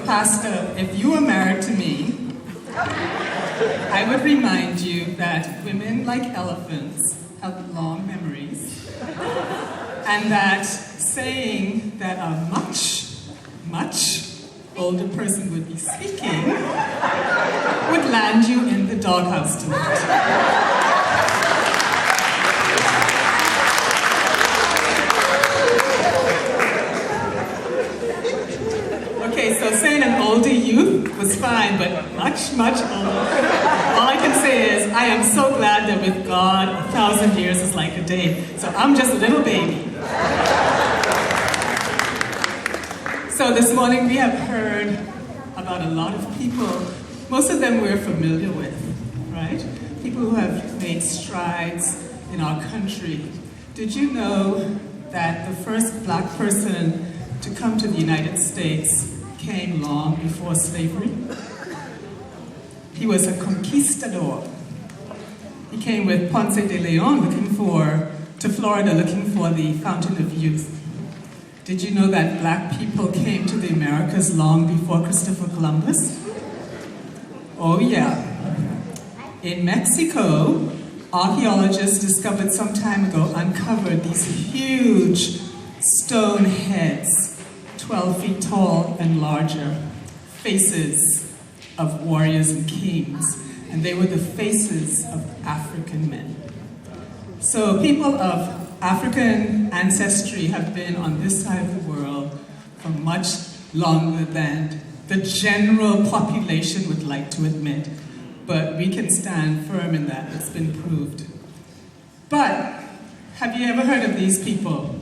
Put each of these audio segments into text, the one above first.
Pastor, if you were married to me, I would remind you that women, like elephants, have long memories, and that saying that a much older person would be speaking would land you in the doghouse tonight. Okay, so saying an older youth was fine, but much older. All I can say is, I am so glad that with God, 1,000 years is like a day. So I'm just a little baby. So this morning we have heard about a lot of people. Most of them we're familiar with, right? People who have made strides in our country. Did you know that the first black person to come to the United States came long before slavery? He was a conquistador. He came with Ponce de Leon to Florida looking for the Fountain of Youth. Did you know that black people came to the Americas long before Christopher Columbus? Oh yeah. In Mexico, archaeologists discovered some time ago, uncovered these huge stone heads, 12 feet tall and larger, faces of warriors and kings. And they were the faces of African men. So people of African ancestry have been on this side of the world for much longer than the general population would like to admit. But we can stand firm in that, it's been proved. But have you ever heard of these people?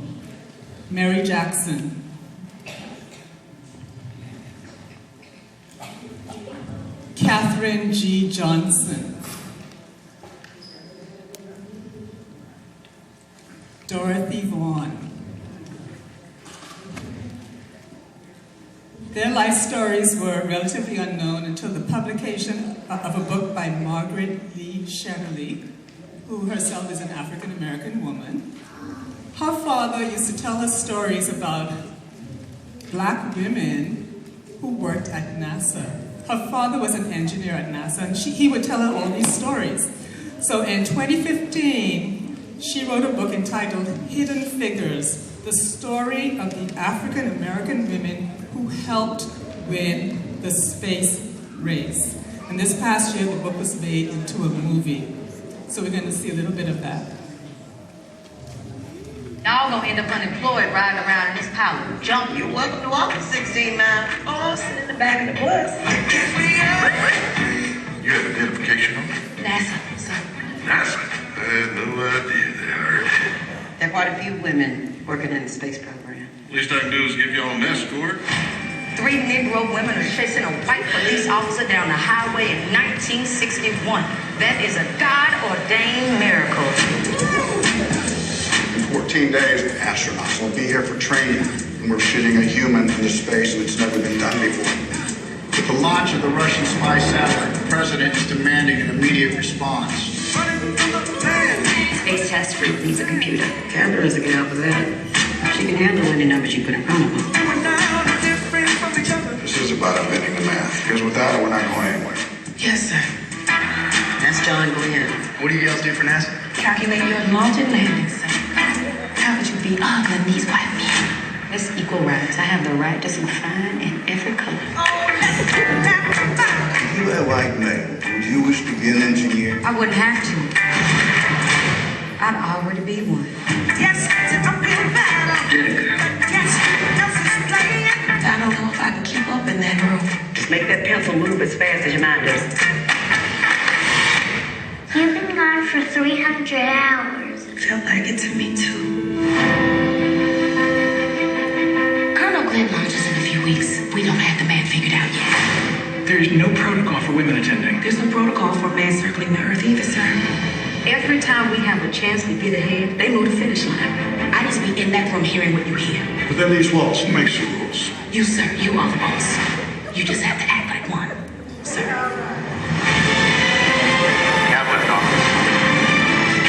Mary Jackson, Katherine G. Johnson, Dorothy Vaughan. Their life stories were relatively unknown until the publication of a book by Margaret Lee Shetterly, who herself is an African-American woman. Her father used to tell us stories about black women who worked at NASA. Her father was an engineer at NASA, and he would tell her all these stories. So in 2015, she wrote a book entitled Hidden Figures, the story of the African-American women who helped win the space race. And this past year, the book was made into a movie. So we're going to see a little bit of that. Y'all gonna end up unemployed riding around in this pile of junk. You're welcome to walk in 16 miles. Oh, sit in the back of the bus. You have identification on? NASA, sir. NASA? I had no idea they hired. There are quite a few women working in the space program. Least I can do is give y'all an escort. 3 Negro women are chasing a white police officer down the highway in 1961. That is a God-ordained miracle. 14 days, astronauts will be here for training, and we're shooting a human into space, and it's never been done before. With the launch of the Russian spy satellite, the president is demanding an immediate response. Space test fruit needs a computer. Catherine is a gal for that. She can handle any numbers you put in front of her. This is about inventing the math, because without it, we're not going anywhere. Yes, sir. That's John Glenn. What do you girls do for NASA? Calculate your launch and landing, sir. How could you be ogling these white men? It's equal rights. I have the right to some fine in every color. If you had white male, would you wish to be an engineer? I wouldn't have to. I'd already be one. Yes, I'm feeling bad. Yes, I don't know if I can keep up in that room. Just make that pencil move as fast as your mind does. You've been gone for 300 hours. Felt like it to me, too. Colonel Glenn launches in a few weeks. We don't have the man figured out yet. There's no protocol for women attending. There's no protocol for a man circling the Earth either, sir. Every time we have a chance to get ahead, they move the finish line. I just be in that room hearing what you hear. Within these walls, who makes the rules? You, sir, you are the boss. You just have to act like one, sir.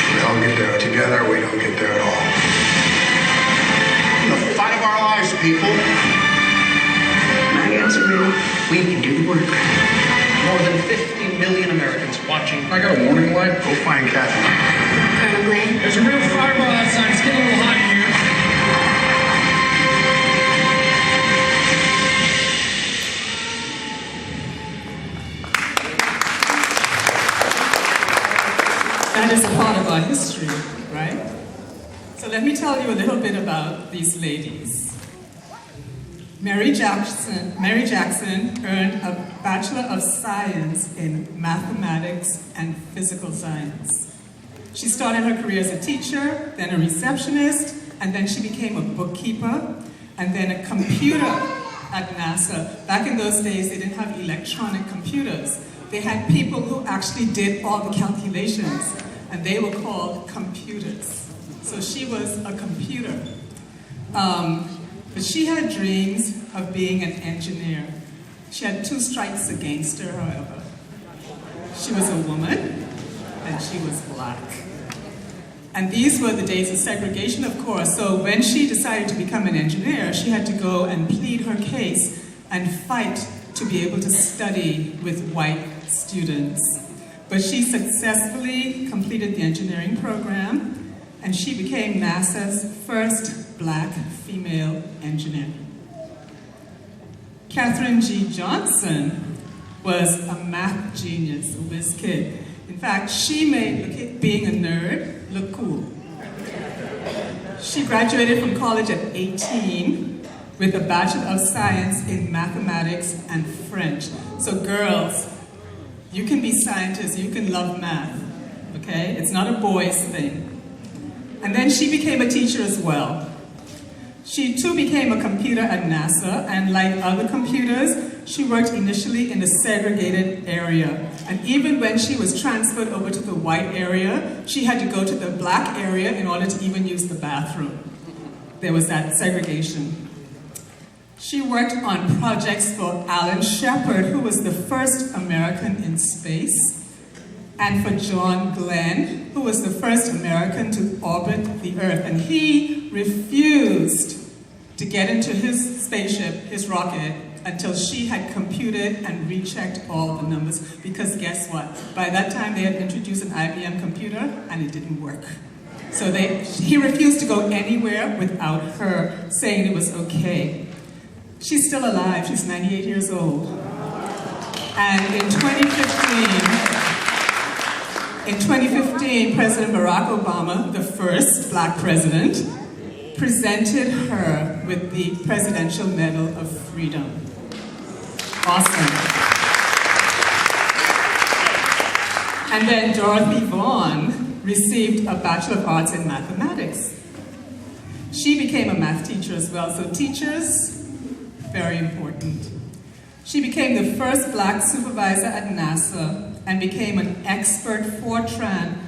We all get there together, we don't get there at all. The fight of our lives, people. My gals are ready. watching. I got a warning light. Go find Catherine. Colonel Glenn? There's a real fireball outside. It's getting a little hot in here. That is a part of our history, right? So let me tell you a little bit about these ladies. Mary Jackson earned a Bachelor of Science in Mathematics and Physical Science. She started her career as a teacher, then a receptionist, and then she became a bookkeeper, and then a computer at NASA. Back in those days, they didn't have electronic computers. They had people who actually did all the calculations, and they were called computers. So she was a computer. But she had dreams of being an engineer. She had 2 strikes against her, however. She was a woman, and she was black. And these were the days of segregation, of course. So when she decided to become an engineer, she had to go and plead her case and fight to be able to study with white students. But she successfully completed the engineering program, and she became NASA's first black female engineer. Katherine G. Johnson was a math genius, a whiz kid. In fact, she made being a nerd look cool. She graduated from college at 18 with a Bachelor of Science in Mathematics and French. So girls, you can be scientists, you can love math, okay? It's not a boys thing. And then she became a teacher as well. She too became a computer at NASA, and like other computers, she worked initially in a segregated area. And even when she was transferred over to the white area, she had to go to the black area in order to even use the bathroom. There was that segregation. She worked on projects for Alan Shepard, who was the first American in space, and for John Glenn, who was the first American to orbit the Earth. And he refused to get into his spaceship, his rocket, until she had computed and rechecked all the numbers. Because guess what? By that time, they had introduced an IBM computer, and it didn't work. So he refused to go anywhere without her saying it was okay. She's still alive. She's 98 years old. And in 2015, President Barack Obama, the first black president, presented her with the Presidential Medal of Freedom. Awesome. And then Dorothy Vaughan received a Bachelor of Arts in Mathematics. She became a math teacher as well, so teachers, very important. She became the first black supervisor at NASA and became an expert Fortran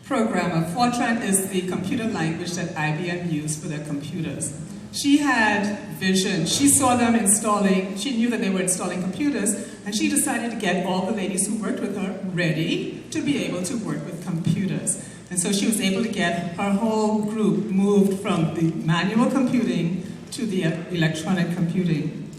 programmer. Fortran is the computer language that IBM used for their computers. She had vision. She saw them installing, she knew that they were installing computers, and she decided to get all the ladies who worked with her ready to be able to work with computers. And so she was able to get her whole group moved from the manual computing to the electronic computing.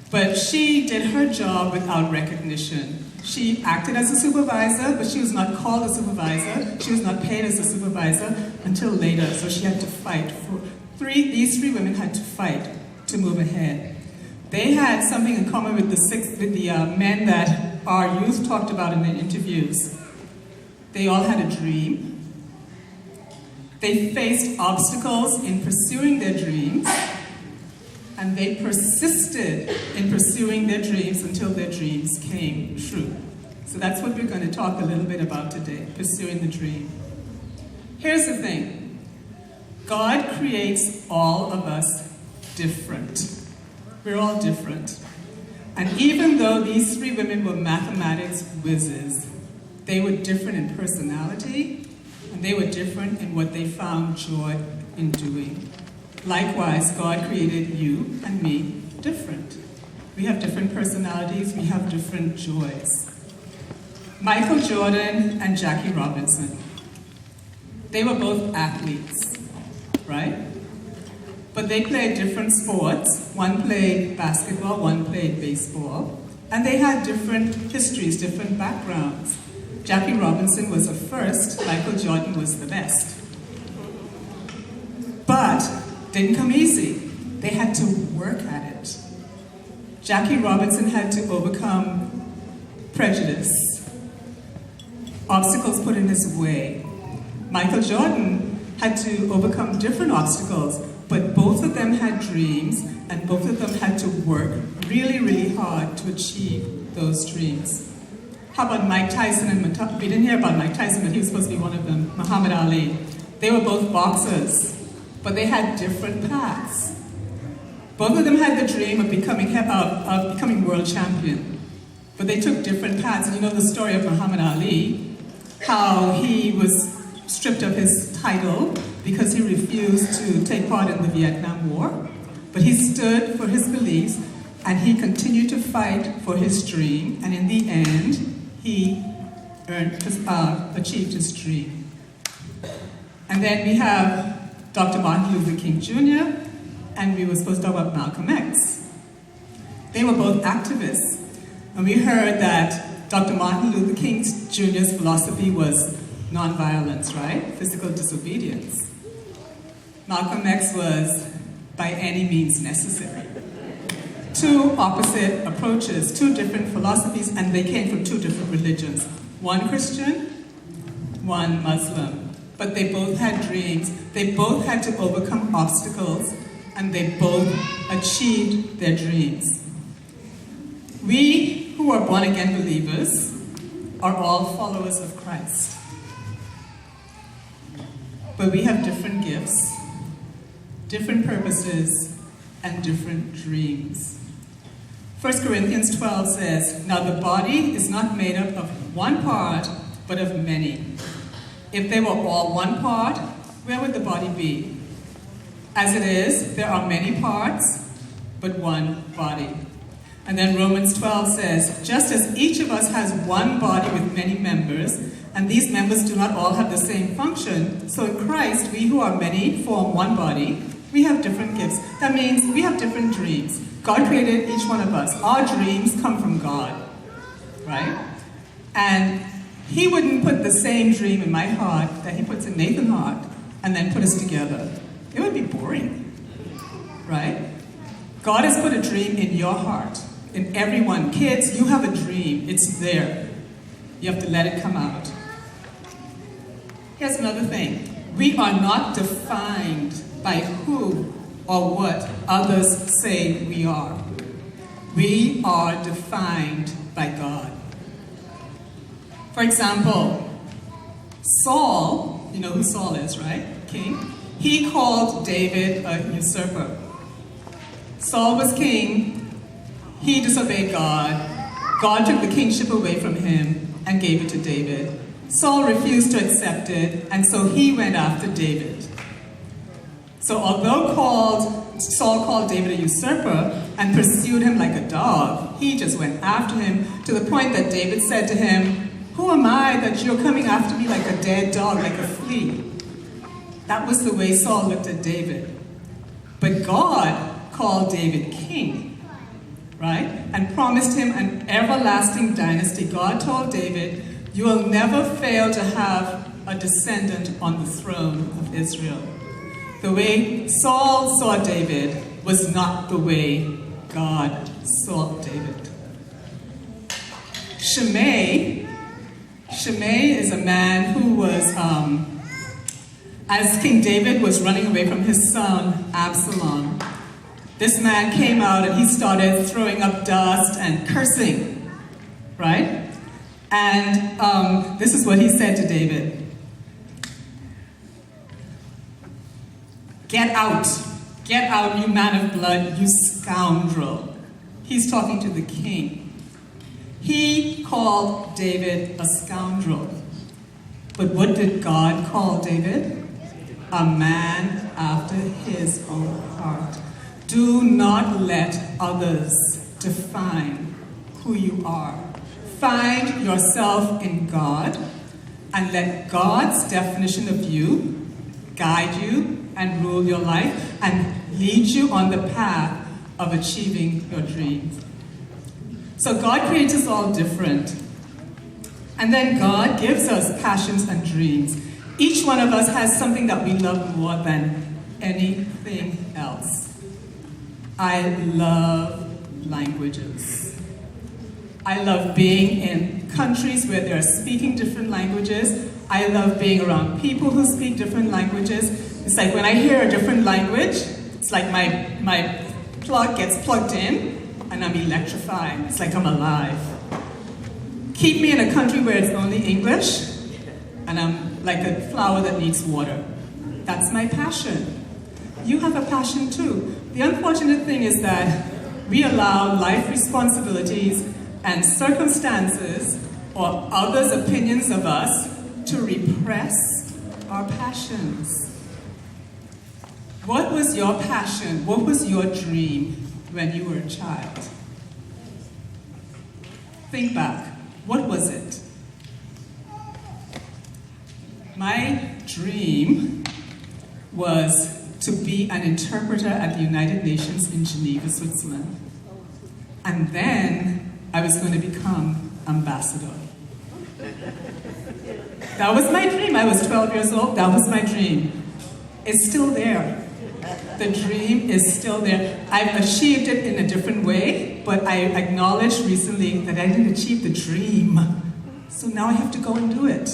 But she did her job without recognition. She acted as a supervisor, but she was not called a supervisor. She was not paid as a supervisor until later, so she had to fight. These three women had to fight to move ahead. They had something in common with the men that our youth talked about in the interviews. They all had a dream. They faced obstacles in pursuing their dreams, and they persisted in pursuing their dreams until their dreams came true. So that's what we're going to talk a little bit about today, pursuing the dream. Here's the thing. God creates all of us different. We're all different. And even though these three women were mathematics whizzes, they were different in personality, and they were different in what they found joy in doing. Likewise, God created you and me different. We have different personalities, we have different joys. Michael Jordan and Jackie Robinson, they were both athletes, right? But they played different sports. One played basketball, one played baseball, and they had different histories, different backgrounds. Jackie Robinson was the first, Michael Jordan was the best. But didn't come easy. They had to work at it. Jackie Robinson had to overcome prejudice, obstacles put in his way. Michael Jordan had to overcome different obstacles, but both of them had dreams, and both of them had to work really, really hard to achieve those dreams. How about Mike Tyson and we didn't hear about Mike Tyson, but he was supposed to be one of them, Muhammad Ali. They were both boxers, but they had different paths. Both of them had the dream of becoming world champion, but they took different paths. And you know the story of Muhammad Ali, how he was stripped of his title because he refused to take part in the Vietnam War, but he stood for his beliefs and he continued to fight for his dream, and in the end, he achieved his dream. And then we have Dr. Martin Luther King Jr., and we were supposed to talk about Malcolm X. They were both activists, and we heard that Dr. Martin Luther King Jr.'s philosophy was nonviolence, right? Physical disobedience. Malcolm X was by any means necessary. Two opposite approaches, two different philosophies, and they came from two different religions. One Christian, one Muslim. But they both had dreams, they both had to overcome obstacles, and they both achieved their dreams. We who are born-again believers are all followers of Christ. But we have different gifts, different purposes, and different dreams. 1 Corinthians 12 says, "Now the body is not made up of one part, but of many. If they were all one part, where would the body be? As it is, there are many parts, but one body." And then Romans 12 says, "Just as each of us has one body with many members, and these members do not all have the same function, so in Christ, we who are many form one body. We have different gifts." That means we have different dreams. God created each one of us. Our dreams come from God, right? And He wouldn't put the same dream in my heart that He puts in Nathan's heart and then put us together. It would be boring, right? God has put a dream in your heart, in everyone. Kids, you have a dream. It's there. You have to let it come out. Here's another thing. We are not defined by who or what others say we are. We are defined by God. For example, Saul, you know who Saul is, right? King. He called David a usurper. Saul was king. He disobeyed God. God took the kingship away from him and gave it to David. Saul refused to accept it, and so he went after David. So although Saul called David a usurper and pursued him like a dog, he just went after him to the point that David said to him, "Who am I that you're coming after me like a dead dog, like a flea?" That was the way Saul looked at David. But God called David king, right? And promised him an everlasting dynasty. God told David, "You will never fail to have a descendant on the throne of Israel." The way Saul saw David was not the way God saw David. Shimei is a man who was, as King David was running away from his son Absalom, this man came out and he started throwing up dust and cursing, right? And this is what he said to David. Get out, you man of blood, you scoundrel." He's talking to the king. He called David a scoundrel. But what did God call David? A man after his own heart. Do not let others define who you are. Find yourself in God and let God's definition of you guide you and rule your life and lead you on the path of achieving your dreams. So God creates us all different. And then God gives us passions and dreams. Each one of us has something that we love more than anything else. I love languages. I love being in countries where they're speaking different languages. I love being around people who speak different languages. It's like when I hear a different language, it's like my plug gets plugged in and I'm electrified. It's like I'm alive. Keep me in a country where it's only English and I'm like a flower that needs water. That's my passion. You have a passion too. The unfortunate thing is that we allow life responsibilities and circumstances or others' opinions of us to repress our passions. What was your passion? What was your dream when you were a child? Think back. What was it? My dream was to be an interpreter at the United Nations in Geneva, Switzerland. And then I was going to become ambassador. That was my dream. I was 12 years old. That was my dream. It's still there. The dream is still there. I've achieved it in a different way, but I acknowledged recently that I didn't achieve the dream. So now I have to go and do it.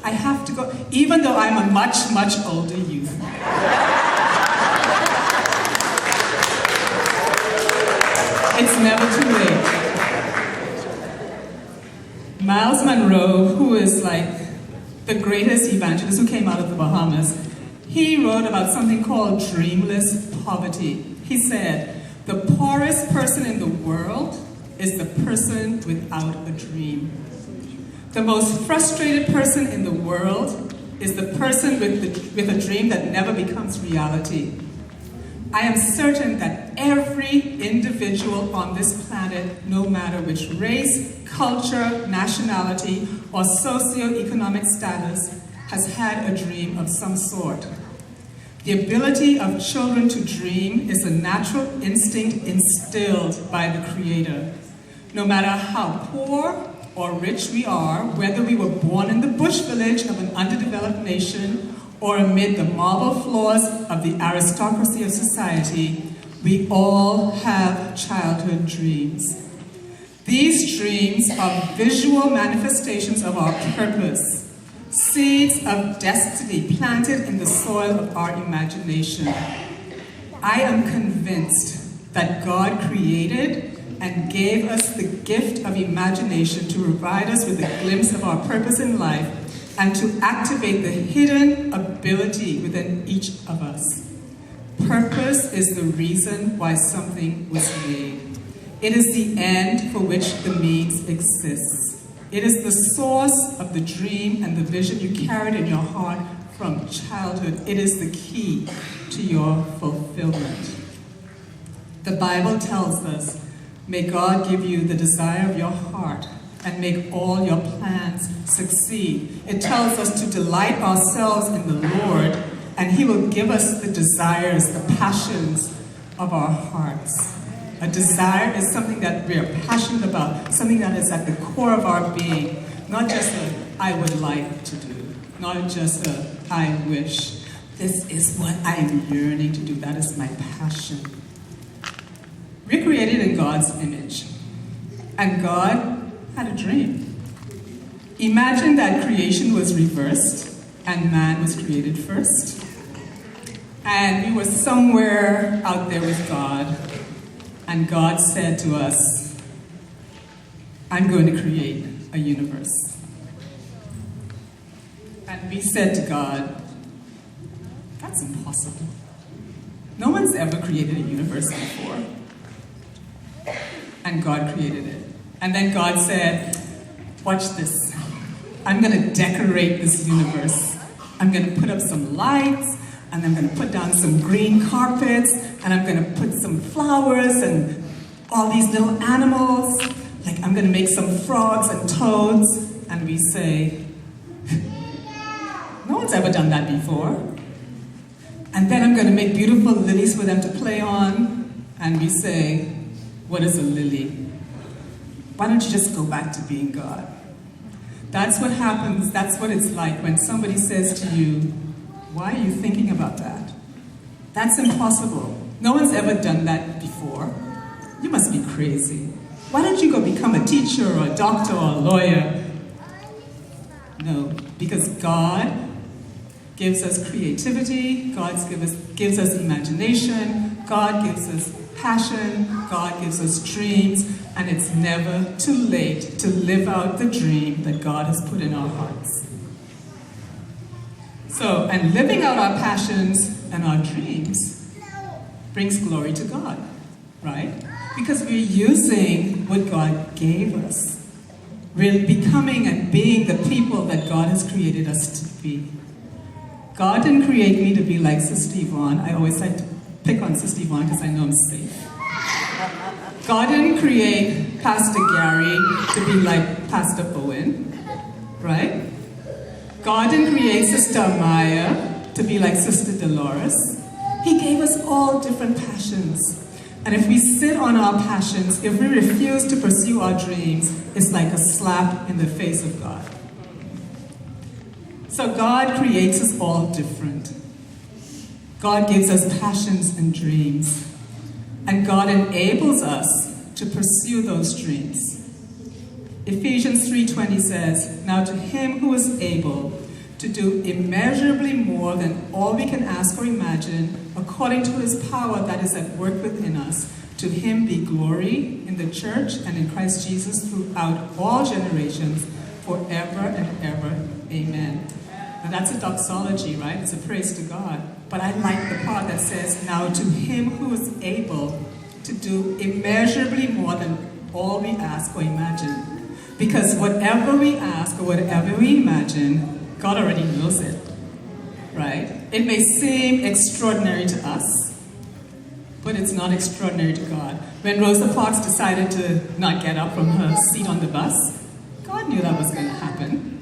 I have to go, even though I'm a much, much older youth. It's never too late. Miles Monroe, who is like the greatest evangelist who came out of the Bahamas, he wrote about something called dreamless poverty. He said, the poorest person in the world is the person without a dream. The most frustrated person in the world is the person with a dream that never becomes reality. I am certain that every individual on this planet, no matter which race, culture, nationality, or socioeconomic status, has had a dream of some sort. The ability of children to dream is a natural instinct instilled by the Creator. No matter how poor or rich we are, whether we were born in the bush village of an underdeveloped nation or amid the marble floors of the aristocracy of society, we all have childhood dreams. These dreams are visual manifestations of our purpose, seeds of destiny planted in the soil of our imagination. I am convinced that God created and gave us the gift of imagination to provide us with a glimpse of our purpose in life and to activate the hidden ability within each of us. Purpose is the reason why something was made. It is the end for which the means exists. It is the source of the dream and the vision you carried in your heart from childhood. It is the key to your fulfillment. The Bible tells us, may God give you the desire of your heart and make all your plans succeed. It tells us to delight ourselves in the Lord, and He will give us the desires, the passions of our hearts. A desire is something that we are passionate about, something that is at the core of our being, not just a I would like to do, not just a I wish. This is what I am yearning to do. That is my passion. We're created in God's image, and God had a dream. Imagine that creation was reversed and man was created first. And we were somewhere out there with God, and God said to us, I'm going to create a universe. And we said to God, that's impossible. No one's ever created a universe before. And God created it. And then God said, watch this. I'm going to decorate this universe. I'm going to put up some lights, and I'm going to put down some green carpets, and I'm going to put some flowers and all these little animals. Like, I'm going to make some frogs and toads. And we say, no one's ever done that before. And then I'm going to make beautiful lilies for them to play on. And we say, what is a lily? Why don't you just go back to being God? That's what happens, that's what it's like when somebody says to you, why are you thinking about that? That's impossible. No one's ever done that before. You must be crazy. Why don't you go become a teacher or a doctor or a lawyer? No, because God gives us creativity, God gives us imagination, God gives us passion, God gives us dreams, and it's never too late to live out the dream that God has put in our hearts. So, and living out our passions and our dreams brings glory to God, right? Because we're using what God gave us. We're becoming and being the people that God has created us to be. God didn't create me to be like Sister Yvonne. I always like to pick on Sister Yvonne because I know I'm safe. God didn't create Pastor Gary to be like Pastor Owen, right? God didn't create Sister Amaya to be like Sister Dolores. He gave us all different passions. And if we sit on our passions, if we refuse to pursue our dreams, it's like a slap in the face of God. So God creates us all different. God gives us passions and dreams. And God enables us to pursue those dreams. Ephesians 3:20 says, "Now to him who is able to do immeasurably more than all we can ask or imagine, according to his power that is at work within us, to him be glory in the church and in Christ Jesus throughout all generations, forever and ever. Amen." Now that's a doxology, right? It's a praise to God. But I like the part that says, "Now to him who is able to do immeasurably more than all we ask or imagine." Because whatever we ask or whatever we imagine, God already knows it, right? It may seem extraordinary to us, but it's not extraordinary to God. When Rosa Parks decided to not get up from her seat on the bus, God knew that was going to happen.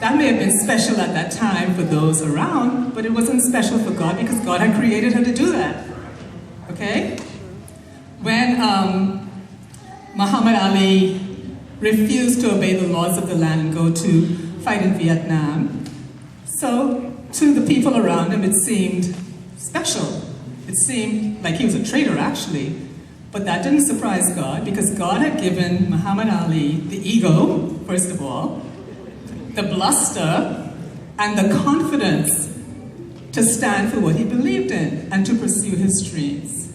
That may have been special at that time for those around, but it wasn't special for God because God had created her to do that, okay? When Muhammad Ali refused to obey the laws of the land and go to fight in Vietnam, so to the people around him it seemed special. It seemed like he was a traitor actually, but that didn't surprise God because God had given Muhammad Ali the ego, first of all, the bluster, and the confidence to stand for what he believed in and to pursue his dreams.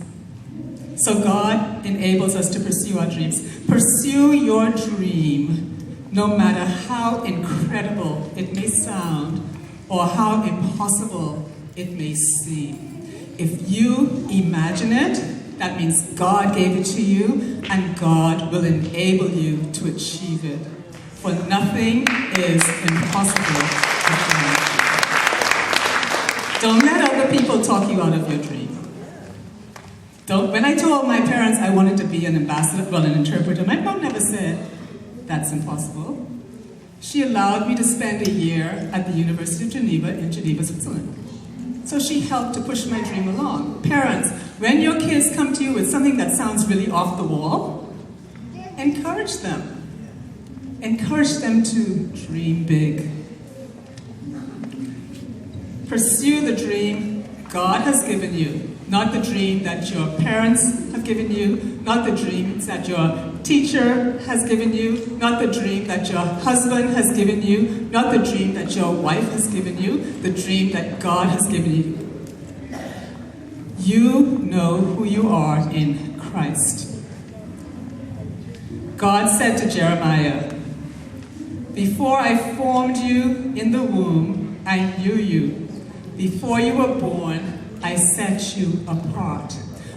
So God enables us to pursue our dreams. Pursue your dream, no matter how incredible it may sound or how impossible it may seem. If you imagine it, that means God gave it to you and God will enable you to achieve it. For nothing is impossible with God. Don't let other people talk you out of your dream. When I told my parents I wanted to be an ambassador, well, an interpreter, my mom never said, "That's impossible." She allowed me to spend a year at the University of Geneva in Geneva, Switzerland. So she helped to push my dream along. Parents, when your kids come to you with something that sounds really off the wall, encourage them. Encourage them to dream big. Pursue the dream God has given you, not the dream that your parents have given you, not the dreams that your teacher has given you, not the dream that your husband has given you, not the dream that your wife has given you, the dream that God has given you. You know who you are in Christ. God said to Jeremiah, "Before I formed you in the womb, I knew you. Before you were born, I set you apart."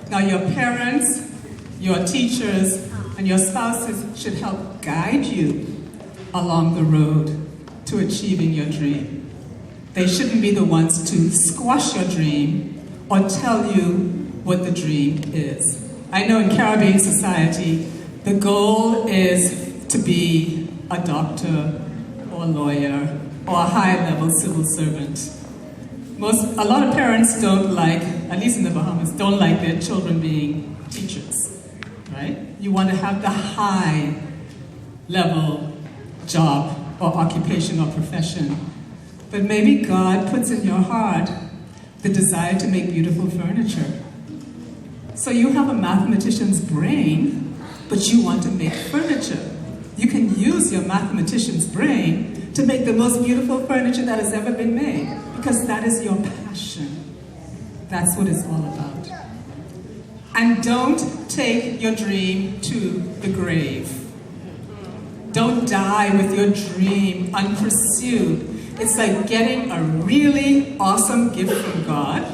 Now your parents, your teachers, and your spouses should help guide you along the road to achieving your dream. They shouldn't be the ones to squash your dream or tell you what the dream is. I know in Caribbean society, the goal is to be a doctor or a lawyer or a high-level civil servant. A lot of parents don't like, at least in the Bahamas, don't like their children being teachers, right? You want to have the high-level job or occupation or profession. But maybe God puts in your heart the desire to make beautiful furniture. So you have a mathematician's brain, but you want to make furniture. You can use your mathematician's brain to make the most beautiful furniture that has ever been made, because that is your passion. That's what it's all about. And don't take your dream to the grave. Don't die with your dream unpursued. It's like getting a really awesome gift from God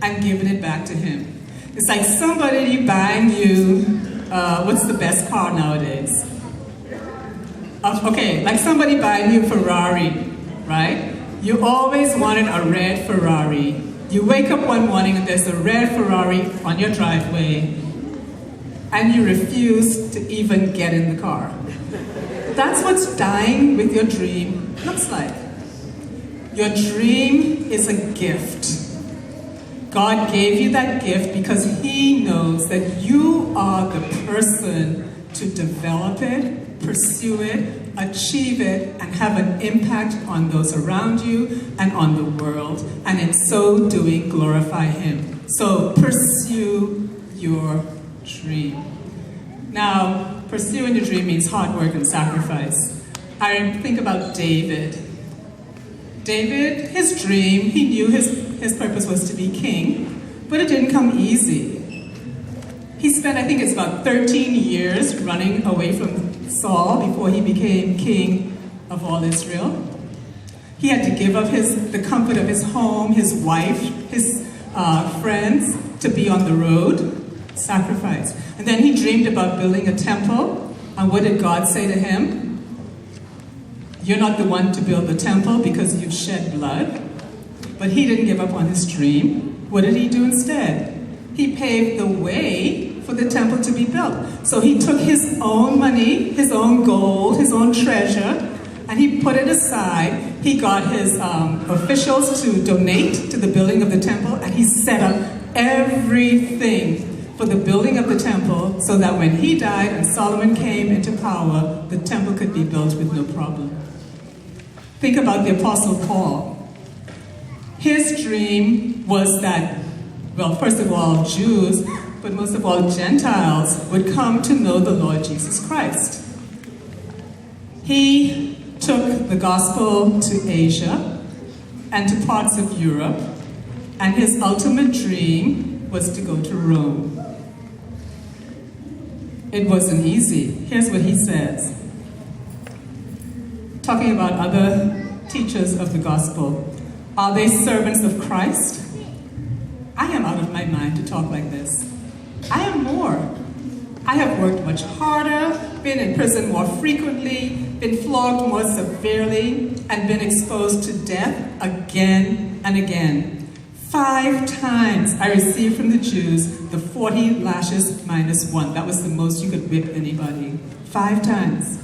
and giving it back to Him. It's like somebody buying you, what's the best car nowadays? Okay, like somebody buying you a Ferrari, right? You always wanted a red Ferrari. You wake up one morning and there's a red Ferrari on your driveway, and you refuse to even get in the car. That's what dying with your dream looks like. Your dream is a gift. God gave you that gift because He knows that you are the person to develop it, pursue it, achieve it, and have an impact on those around you and on the world, and in so doing glorify Him. So pursue your dream. Now, pursuing your dream means hard work and sacrifice. I think about David. David, his dream, he knew his purpose was to be king, but it didn't come easy. He spent, I think it's about 13 years running away from Saul before he became king of all Israel. He had to give up the comfort of his home, his wife, his friends, to be on the road. Sacrifice. And then he dreamed about building a temple, and what did God say to him? You're not the one to build the temple because you've shed blood. But he didn't give up on his dream. What did he do instead? He paved the way for the temple to be built. So he took his own money, his own gold, his own treasure, and he put it aside. He got his officials to donate to the building of the temple, and he set up everything for the building of the temple so that when he died and Solomon came into power, the temple could be built with no problem. Think about the Apostle Paul. His dream was that, well, first of all, Jews, but most of all, Gentiles would come to know the Lord Jesus Christ. He took the gospel to Asia and to parts of Europe, and his ultimate dream was to go to Rome. It wasn't easy. Here's what he says. Talking about other teachers of the gospel. Are they servants of Christ? I am out of my mind to talk like this. I am more. I have worked much harder, been in prison more frequently, been flogged more severely, and been exposed to death again and again. 5 times I received from the Jews the 40 lashes minus 1. That was the most you could whip anybody. 5 times.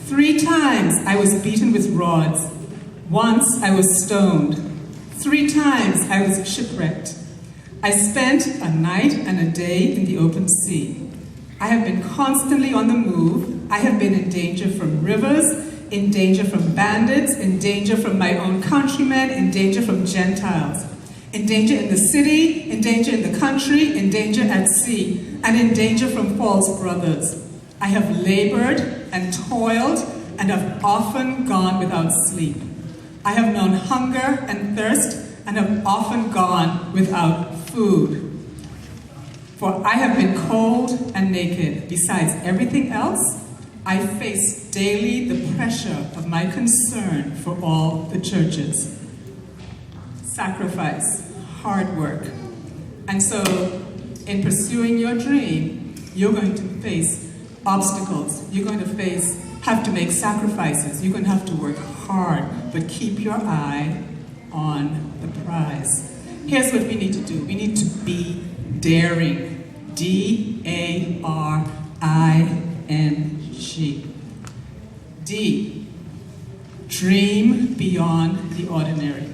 3 times I was beaten with rods. Once I was stoned. 3 times I was shipwrecked. I spent a night and a day in the open sea. I have been constantly on the move. I have been in danger from rivers, in danger from bandits, in danger from my own countrymen, in danger from Gentiles. In danger in the city, in danger in the country, in danger at sea, and in danger from false brothers. I have labored and toiled and have often gone without sleep. I have known hunger and thirst and have often gone without food. For I have been cold and naked. Besides everything else, I face daily the pressure of my concern for all the churches. Sacrifice, hard work. And so, in pursuing your dream, you're going to face obstacles. You're going to have to make sacrifices. You're going to have to work hard, but keep your eye on the prize. Here's what we need to do. We need to be daring. D-A-R-I-N-G. D, dream beyond the ordinary.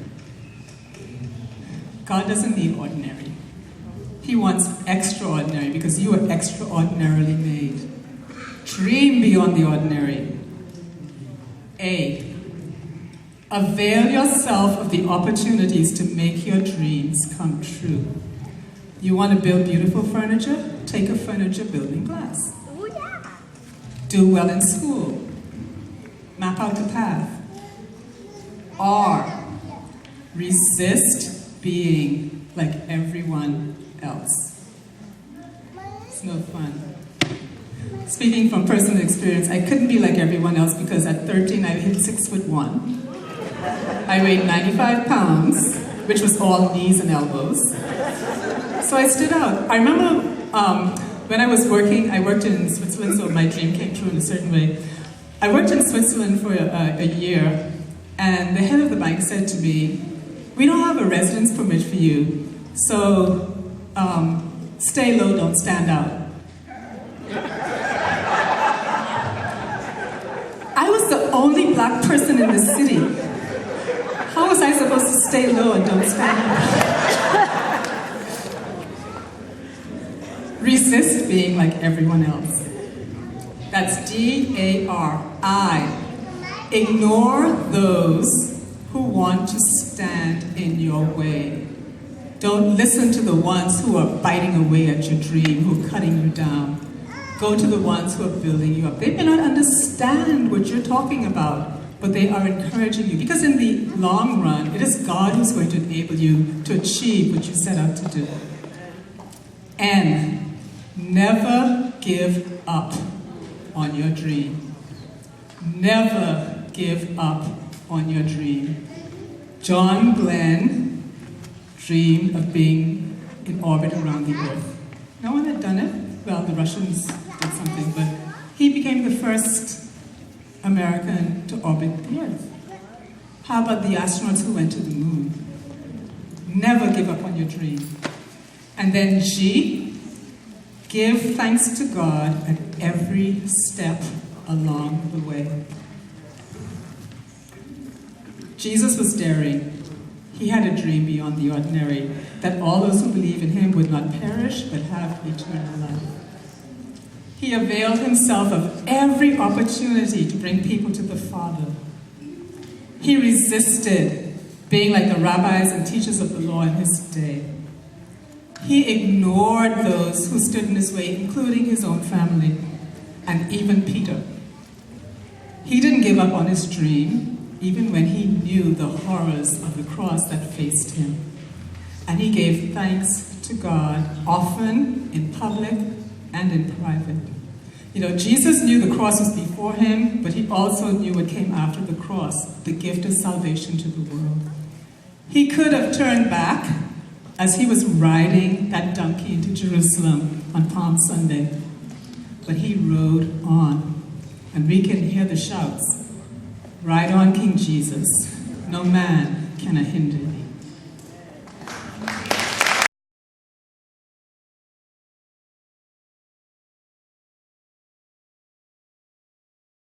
God doesn't need ordinary. He wants extraordinary because you are extraordinarily made. Dream beyond the ordinary. A, avail yourself of the opportunities to make your dreams come true. You want to build beautiful furniture? Take a furniture building class. Do well in school. Map out the path. R, resist being like everyone else. It's no fun. Speaking from personal experience, I couldn't be like everyone else because at 13 I hit 6'1". I weighed 95 pounds, which was all knees and elbows. So I stood out. I remember when I was working, I worked in Switzerland, so my dream came true in a certain way. I worked in Switzerland for a year, and the head of the bank said to me, "We don't have a residence permit for you, so stay low, don't stand out." I was the only black person in the city. How was I supposed to stay low and don't stand out? Resist being like everyone else. That's D-A-R-I. Ignore those who want to stand in your way. Don't listen to the ones who are biting away at your dream, who are cutting you down. Go to the ones who are building you up. They may not understand what you're talking about, but they are encouraging you. Because in the long run, it is God who's going to enable you to achieve what you set out to do. N, never give up on your dream. Never give up on your dream. John Glenn dreamed of being in orbit around the Earth. No one had done it. Well, the Russians did something, but he became the first American to orbit the Earth. How about the astronauts who went to the moon? Never give up on your dream. And then G, give thanks to God at every step along the way. Jesus was daring. He had a dream beyond the ordinary, that all those who believe in him would not perish, but have eternal life. He availed himself of every opportunity to bring people to the Father. He resisted being like the rabbis and teachers of the law in his day. He ignored those who stood in his way, including his own family, and even Peter. He didn't give up on his dream, even when he knew the horrors of the cross that faced him. And he gave thanks to God, often in public and in private. You know, Jesus knew the cross was before him, but he also knew what came after the cross, the gift of salvation to the world. He could have turned back as he was riding that donkey into Jerusalem on Palm Sunday, but he rode on. And we can hear the shouts, "Ride on, King Jesus, no man can hinder thee."